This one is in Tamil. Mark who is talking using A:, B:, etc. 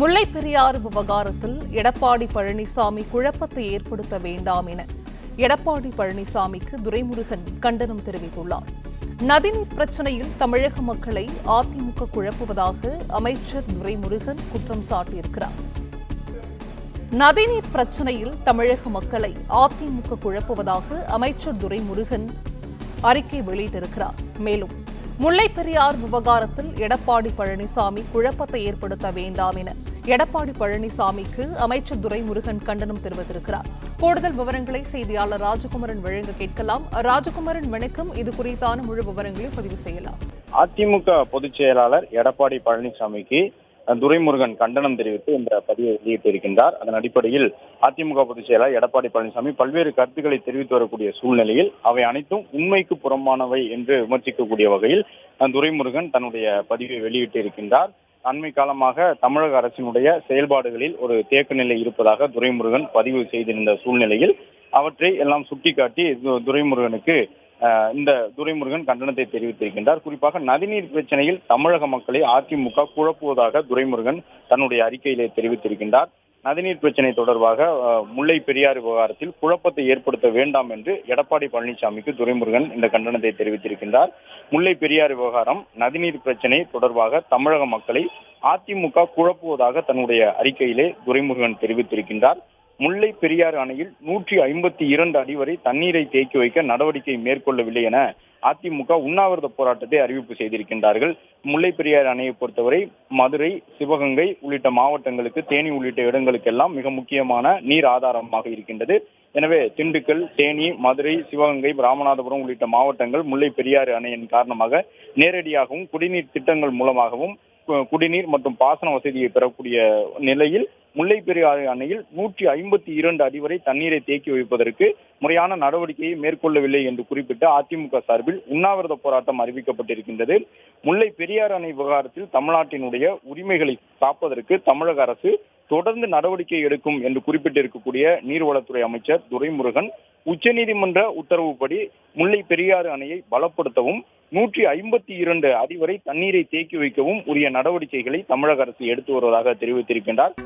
A: முல்லை பெரியாறு விவகாரத்தில் எடப்பாடி பழனிசாமி குழப்பத்தை ஏற்படுத்த வேண்டாம் என எடப்பாடி பழனிசாமிக்கு துரைமுருகன் கண்டனம் தெரிவித்துள்ளார். நதிநீர் பிரச்சினையில் தமிழக மக்களை அதிமுக குழப்புவதாக அமைச்சர் துரைமுருகன் குற்றம் சாட்டியிருக்கிறார். நதிநீர் பிரச்சினையில் தமிழக மக்களை அதிமுக குழப்புவதாக அமைச்சர் துரைமுருகன் அறிக்கை வெளியிட்டிருக்கிறார். மேலும் முல்லை பெரியார் விவகாரத்தில் எடப்பாடி பழனிசாமி குழப்பத்தை ஏற்படுத்த வேண்டாம் என எடப்பாடி பழனிசாமிக்கு அமைச்சர் துரைமுருகன் கண்டனம் தெரிவித்திருக்கிறார். கூடுதல் விவரங்களை செய்தியாளர் ராஜகுமரன் வழங்க கேட்கலாம். ராஜகுமரன் வணக்கம். இது குறித்தான முழு விவரங்களை பதிவு செய்யலாம்.
B: அதிமுக பொதுச் செயலாளர் எடப்பாடி பழனிசாமிக்கு துரைமுருகன் கண்டனம் தெரிவித்து இந்த பதிவை வெளியிட்டிருக்கின்றார். அதன் அடிப்படையில் அதிமுக பொதுச் செயலாளர் எடப்பாடி பழனிசாமி பல்வேறு கருத்துக்களை தெரிவித்து வரக்கூடிய சூழ்நிலையில் அவை அனைத்தும் உண்மைக்கு புறம்பானவை என்று விமர்சிக்கக்கூடிய வகையில் துரைமுருகன் தன்னுடைய பதிவை வெளியிட்டிருக்கின்றார். அண்மை காலமாக தமிழக அரசினுடைய செயல்பாடுகளில் ஒரு தேக்க நிலை இருப்பதாக துரைமுருகன் பதிவு செய்திருந்த சூழ்நிலையில் அவற்றை எல்லாம் சுட்டிக்காட்டி துரைமுருகனுக்கு துரைமுருகன் கண்டனத்தை தெரிவித்திருக்கின்றார். குறிப்பாக நதிநீர் பிரச்சனையில் தமிழக மக்களை அதிமுக குழப்புவதாக துரைமுருகன் தன்னுடைய அறிக்கையிலே தெரிவித்திருக்கின்றார். நதிநீர் பிரச்சனை தொடர்பாக முல்லை பெரியாறு விவகாரத்தில் குழப்பத்தை ஏற்படுத்த வேண்டாம் என்று எடப்பாடி பழனிசாமிக்கு துரைமுருகன் இந்த கண்டனத்தை தெரிவித்திருக்கின்றார். முல்லை பெரியாறு விவகாரம், நதிநீர் பிரச்சனை தொடர்பாக தமிழக மக்களை அதிமுக குழப்புவதாக தன்னுடைய அறிக்கையிலே துரைமுருகன் தெரிவித்திருக்கின்றார். முல்லை பெரியாறு அணையில் 152 அடி வரை தண்ணீரை தேக்கி வைக்க நடவடிக்கை மேற்கொள்ளவில்லை என அதிமுக உண்ணாவிரத போராட்டத்தை அறிவிப்பு செய்திருக்கின்றார்கள். முல்லை பெரியாறு அணையை பொறுத்தவரை மதுரை, சிவகங்கை உள்ளிட்ட மாவட்டங்களுக்கு, தேனி உள்ளிட்ட இடங்களுக்கெல்லாம் மிக முக்கியமான நீர் ஆதாரமாக இருக்கின்றது. எனவே திண்டுக்கல், தேனி, மதுரை, சிவகங்கை, ராமநாதபுரம் உள்ளிட்ட மாவட்டங்கள் முல்லை பெரியாறு அணையின் காரணமாக நேரடியாகவும் குடிநீர் திட்டங்கள் மூலமாகவும் குடிநீர் மற்றும் பாசன வசதியை பெறக்கூடிய நிலையில் முல்லை பெரியாறு அணையில் 152 அடி வரை தண்ணீரை தேக்கி வைப்பதற்கு முறையான நடவடிக்கையை மேற்கொள்ளவில்லை என்று குறிப்பிட்டு அதிமுக சார்பில் உண்ணாவிரத போராட்டம் அறிவிக்கப்பட்டிருக்கின்றது. முல்லை பெரியாறு அணை விவகாரத்தில் தமிழ்நாட்டினுடைய உரிமைகளை காப்பதற்கு தமிழக அரசு தொடர்ந்து நடவடிக்கை எடுக்கும் என்று குறிப்பிட்டிருக்கக்கூடிய நீர்வளத்துறை அமைச்சர் துரைமுருகன் உச்சநீதிமன்ற உத்தரவுப்படி முல்லை பெரியாறு அணையை பலப்படுத்தவும் 152 அடி வரை தண்ணீரை தேக்கி வைக்கவும் உரிய நடவடிக்கைகளை தமிழக அரசு எடுத்து வருவதாக தெரிவித்திருக்கின்றார்.